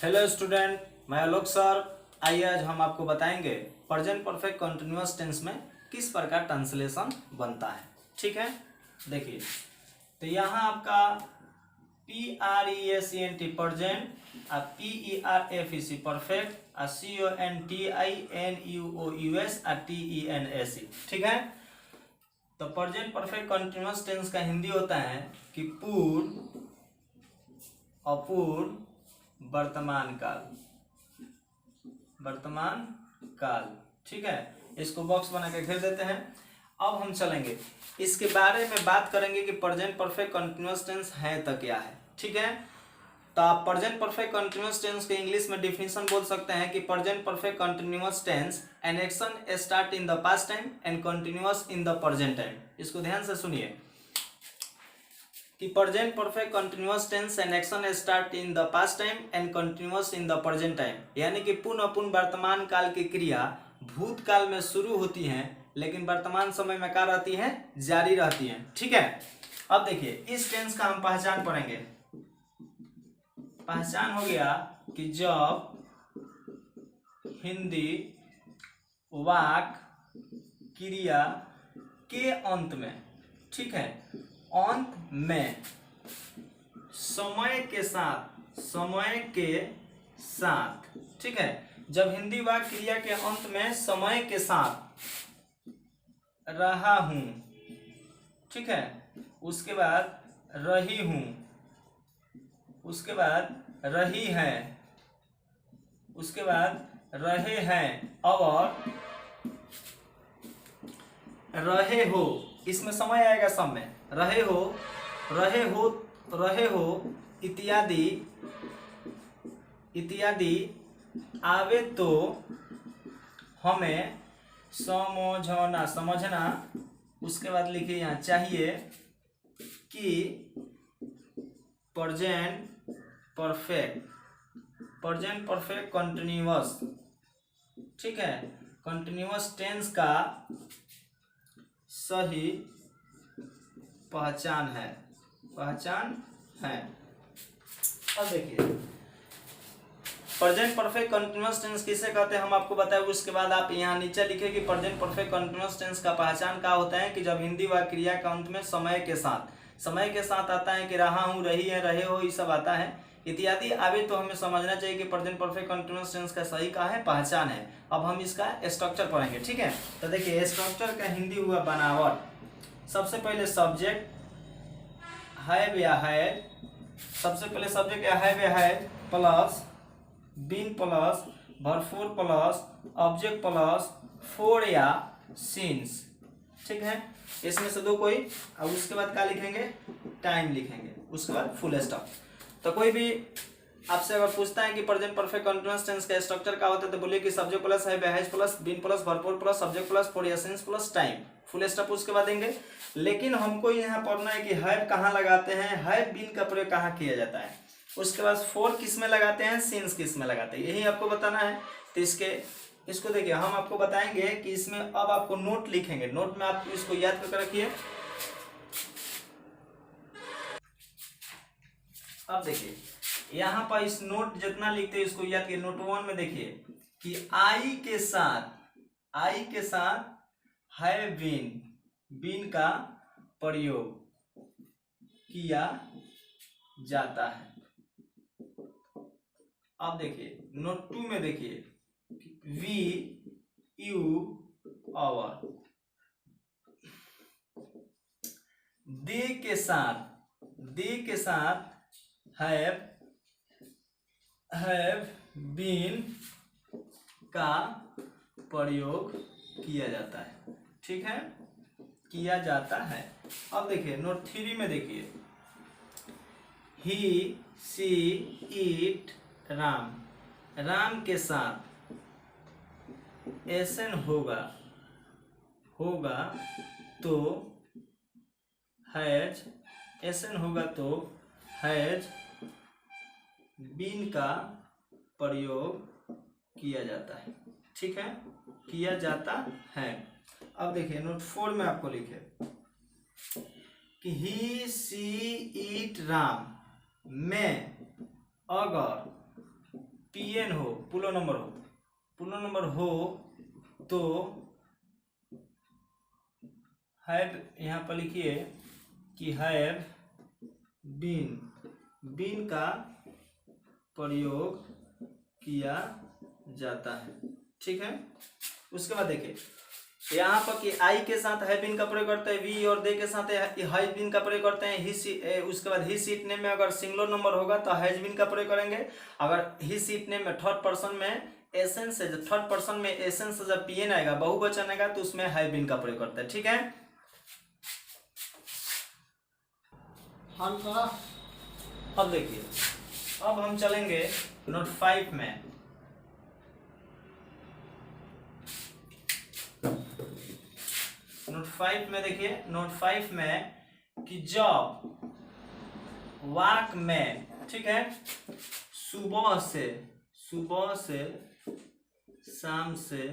Hello student, मैं आलोक sir. आइए आज हम आपको बताएंगे प्रेजेंट परफेक्ट कंटिन्यूअस टेंस में किस प्रकार ट्रांसलेशन बनता है। ठीक है, देखिए तो यहाँ आपका PRESENT present, PERFEC perfect, CONTINUOUS TENSE। ठीक है, तो प्रेजेंट परफेक्ट कंटिन्यूअस टेंस का हिंदी होता है कि पूर्व, अपूर्व, वर्तमान काल, वर्तमान काल। ठीक है, इसको बॉक्स बना के घेर देते हैं। अब हम चलेंगे इसके बारे में बात करेंगे कि प्रेजेंट परफेक्ट कंटिन्यूअस टेंस है तो क्या है। ठीक है, तो आप प्रेजेंट परफेक्ट कंटिन्यूअस टेंस के इंग्लिश में डिफिनेशन बोल सकते हैं कि present perfect continuous tense an action start in the past time and continuous in the present time. इसको ध्यान से सुनिए कि present perfect continuous tense and action start in the past time and continuous in the present time, यानी कि पूर्ण अपूर्ण वर्तमान काल की क्रिया भूतकाल में शुरू होती हैं लेकिन वर्तमान समय में क्या रहती है, जारी रहती है। ठीक है, अब देखिए इस टेंस का हम पहचान पढ़ेंगे। पहचान हो गया कि जब हिंदी वाक्य क्रिया के अंत में, ठीक है, अंत में समय के साथ, ठीक है, जब हिंदी वाक्य क्रिया के अंत में समय के साथ रहा हूं, ठीक है, उसके बाद रही हूं, उसके बाद रही है, उसके बाद रहे हैं और रहे हो, इसमें समय आएगा सब में, रहे हो इत्यादि इत्यादि आवे तो हमें समझना, उसके बाद लिखिए यहाँ चाहिए कि प्रेजेंट परफेक्ट कंटिन्यूअस, ठीक है, कंटिन्यूअस टेंस का सही पहचान है। अब देखिए प्रेजेंट परफेक्ट कंटिन्यूअस टेंस किसे कहते हैं हम आपको बताएंगे। उसके बाद आप यहाँ नीचे लिखे कि प्रेजेंट परफेक्ट कंटिन्यूअस टेंस का पहचान क्या होता है कि जब हिंदी व क्रिया के अंत में समय के साथ आता है कि रहा हूँ, रही है, रहे हो, ये सब आता है इत्यादि आवे तो हमें समझना चाहिए कि प्रेजेंट परफेक्ट कंटिन्यूअस टेंस का सही क्या है, पहचान है। अब हम इसका स्ट्रक्चर पढ़ेंगे। ठीक है, तो देखिए स्ट्रक्चर का हिंदी हुआ बनावट। सबसे पहले सब्जेक्ट हैव या हैड, सबसे पहले सब्जेक्ट या हैव प्लस बीन प्लस भरपूर प्लस ऑब्जेक्ट प्लस फोर या सीन्स। ठीक है, इसमें से दो कोई, अब उसके बाद क्या लिखेंगे, टाइम लिखेंगे, उसके बाद फुल स्टॉप। तो कोई भी आपसे अगर पूछता है कि प्रेजेंट परफेक्ट कंटिन्यूअस टेंस का स्ट्रक्चर क्या होता है तो बोलिए कि subject plus has plus been plus भरपूर प्लस सब्जेक्ट प्लस फोर या since plus time, full stop उसके बाद देंगे। लेकिन हमको यहाँ पढ़ना है कि हैव कहाँ लगाते हैं, हैव बीन का प्रयोग कहाँ किया जाता है, उसके बाद फोर किस में लगाते हैं, सीन्स किस में लगाते हैं, यही आपको बताना है। तो इसको देखिए हम आपको बताएंगे कि इसमें अब आपको नोट लिखेंगे, नोट में आप इसको याद करके रखिए। अब देखिए यहाँ पर इस नोट जितना लिखते हैं इसको याद किए। नोट 1 में देखिए कि आई के साथ है बीन का प्रयोग किया जाता है। अब देखिए नोट 2 में देखिए वी यू आवर, दे के साथ हैव बीन का प्रयोग किया जाता है। ठीक है, किया जाता है। अब देखिए नोट 3 में देखिए ही सी इट राम के साथ एसन होगा तो हैज, एसन होगा तो हैज बीन का प्रयोग किया जाता है। ठीक है, किया जाता है। अब देखिए नोट 4 में आपको लिखे कि ही सी इट राम में अगर पीएन हो, पुलो नंबर हो तो हैव, यहाँ पर लिखिए कि हैव बीन का प्रयोग किया जाता है। ठीक है, उसके बाद देखिए यहाँ पर कि आई के साथ है बीन का प्रयोग करते हैं, वी और दे के साथ है बीन का प्रयोग करते हैं, उसके बाद ही सीट नेम में अगर सिंगुलर नंबर होगा तो हैज बीन का प्रयोग करेंगे। अगर ही सीट नेम में थर्ड पर्सन में एसेंस से जब पीएन आएगा, बहुवचन आएगा, तो उसमें है बीन का प्रयोग करते हैं। ठीक है, अब देखिए, अब हम चलेंगे नोट 5 में। नोट 5 में देखिए, नोट 5 में कि जब वाक में, ठीक है, सुबह से शाम से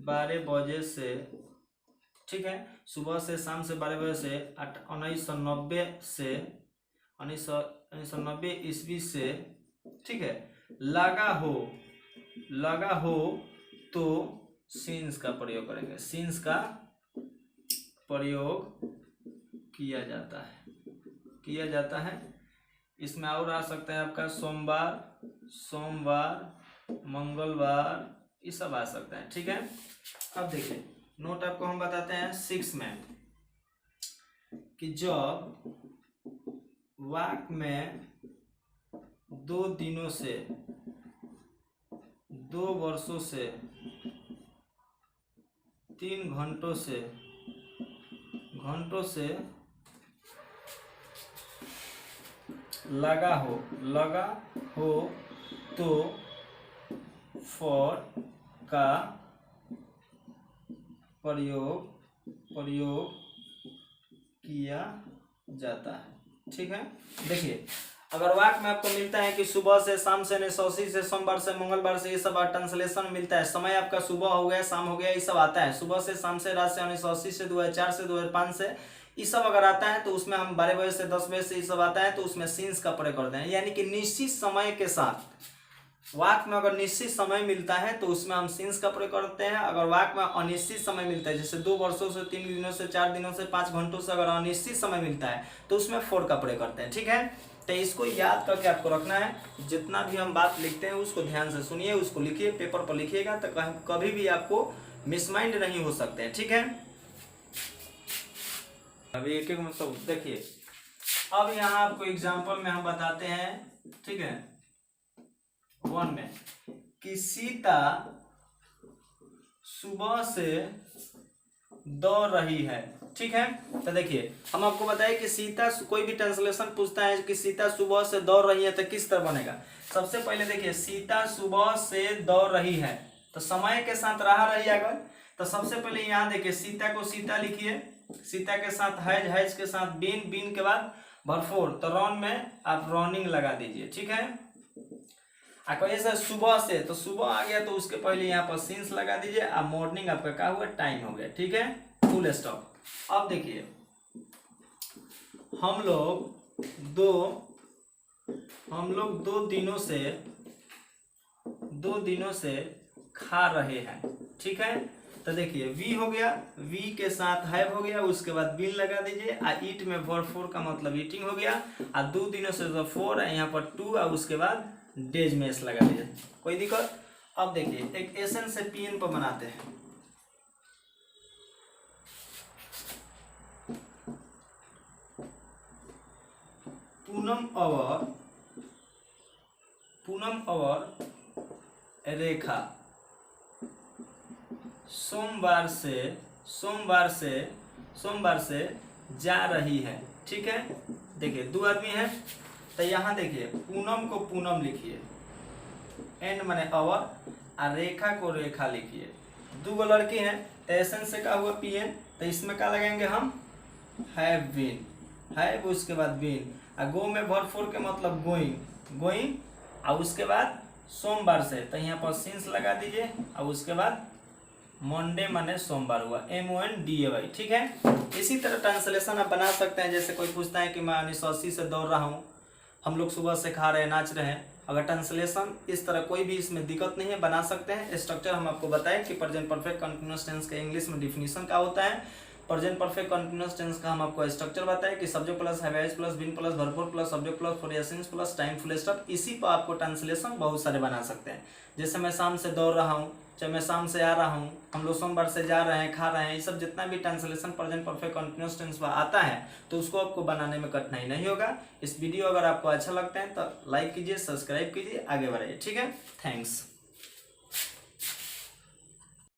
12 बजे से, ठीक है, सुबह से शाम से 12 बजे से 1990 ईस्वी से, ठीक है, लगा हो तो सीन्स का प्रयोग करेंगे, सीन्स का प्रयोग किया जाता है। इसमें और आ सकता है आपका सोमवार, मंगलवार, ये सब आ सकता है। ठीक है, अब देखिए नोट आपको हम बताते हैं 6 में कि जब वाक में 2 दिनों से 2 वर्षों से 3 घंटों से लगा हो तो फॉर का प्रयोग किया जाता है। ठीक है, देखिए अगर वाक में आपको मिलता है कि सुबह से शाम से, सौसी से, सोमवार से, मंगलवार से, ये सब ट्रांसलेशन मिलता है, समय आपका सुबह हो गया, शाम हो गया, ये सब आता है, सुबह से, शाम से, रात से, 1980 से, 2004 से, 2005 से, ये सब अगर आता है तो उसमें हम 12 बजे से 10 बजे से ये सब आता है तो उसमें सीन्स का प्रयोग करते हैं। यानी कि निश्चित समय के साथ वाक में अगर निश्चित समय मिलता है तो उसमें हम सीन्स का प्रयोग करते हैं। अगर वाक में अनिश्चित समय मिलता है, जैसे 2 वर्षों से, 3 दिनों से, 4 दिनों से, 5 घंटों से अगर अनिश्चित समय मिलता है तो उसमें फॉर का प्रयोग करते हैं। ठीक है, तो इसको याद करके आपको रखना है। जितना भी हम बात लिखते हैं उसको ध्यान से सुनिए, उसको लिखिए, पेपर पर लिखिएगा तो कभी भी आपको मिसमाइंड नहीं हो सकते हैं। ठीक है, अभी एक मतलब देखिए, अब यहाँ आपको एग्जाम्पल में हम बताते हैं। ठीक है, 1 में कि सीता सुबह से दौड़ रही है। ठीक है, तो देखिए हम आपको बताएं कि सीता, कोई भी ट्रांसलेशन पूछता है कि सीता सुबह से दौड़ रही है तो किस तरह बनेगा। सबसे पहले देखिए, सीता सुबह से दौड़ रही है तो समय के साथ रहा रही अगर, तो सबसे पहले यहाँ देखिए सीता को सीता लिखिए, सीता के साथ हैज के साथ बीन के बाद भरपूर, तो रन में आप रनिंग लगा दीजिए। ठीक है, ऐसा सुबह से, तो सुबह आ गया तो उसके पहले यहाँ पर सीन्स लगा दीजिए, अब मॉर्निंग आपका क्या हुआ, टाइम हो गया। ठीक है, फुल स्टॉप। अब देखिए हम लोग दो दिनों से खा रहे हैं। ठीक है, तो देखिए वी हो गया, वी के साथ हैव हो गया, उसके बाद बिन लगा दीजिए, ईट में वर्ब का मतलब ईटिंग हो गया, 2 दिनों से तो 4 है, यहाँ पर 2 और उसके बाद डेज में एस लगा दीजिए, कोई दिक्कत। अब देखिए एक एसन से पीएन पर बनाते हैं। पूनम और रेखा सोमवार से जा रही है। ठीक है, देखिए 2 आदमी हैं तो यहाँ देखिए पूनम को पूनम लिखिए, एंड माने अवर, और रेखा को रेखा लिखिए। 2 लड़की हैं तो एसन से क्या हुआ पीएन, तो इसमें क्या लगाएंगे हम, हैव बीन, हैव उसके बाद बीन, और गो में वर्ब के मतलब गोइंग, और उसके बाद सोमवार से, तो यहाँ पर सिंस लगा दीजिए, और उसके बाद मंडे माने सोमवार हुआ, MONDAY। ठीक है, इसी तरह ट्रांसलेशन आप बना सकते हैं। जैसे कोई पूछता है कि मैं 1980 से दौड़ रहा हूँ, हम लोग सुबह से खा रहे हैं, नाच रहे हैं, अगर ट्रांसलेशन इस तरह कोई भी इसमें दिक्कत नहीं है, बना सकते हैं। स्ट्रक्चर हम आपको बताएं कि प्रेजेंट परफेक्ट कंटीन्यूअस टेंस का इंग्लिश में डिफिनीशन क्या होता है। प्रेजेंट परफेक्ट कंटीन्यूअस टेंस का हम आपको स्ट्रक्चर बताएं कि subject plus have has plus been plus verb plus subject plus present plus time full stop. इसी पर आपको ट्रांसलेशन बहुत सारे बना सकते हैं। जैसे मैं शाम से दौड़ रहा हूँ, चाहे मैं शाम से आ रहा हूँ, हम लोग सोमवार से जा रहे हैं, खा रहे हैं, ये सब जितना भी translation present perfect continuous tense में आता है तो उसको आपको बनाने में कठिनाई नहीं होगा। इस वीडियो अगर आपको अच्छा लगता है तो लाइक कीजिए, सब्सक्राइब कीजिए, आगे बढ़ाइए। ठीक है, थैंक्स।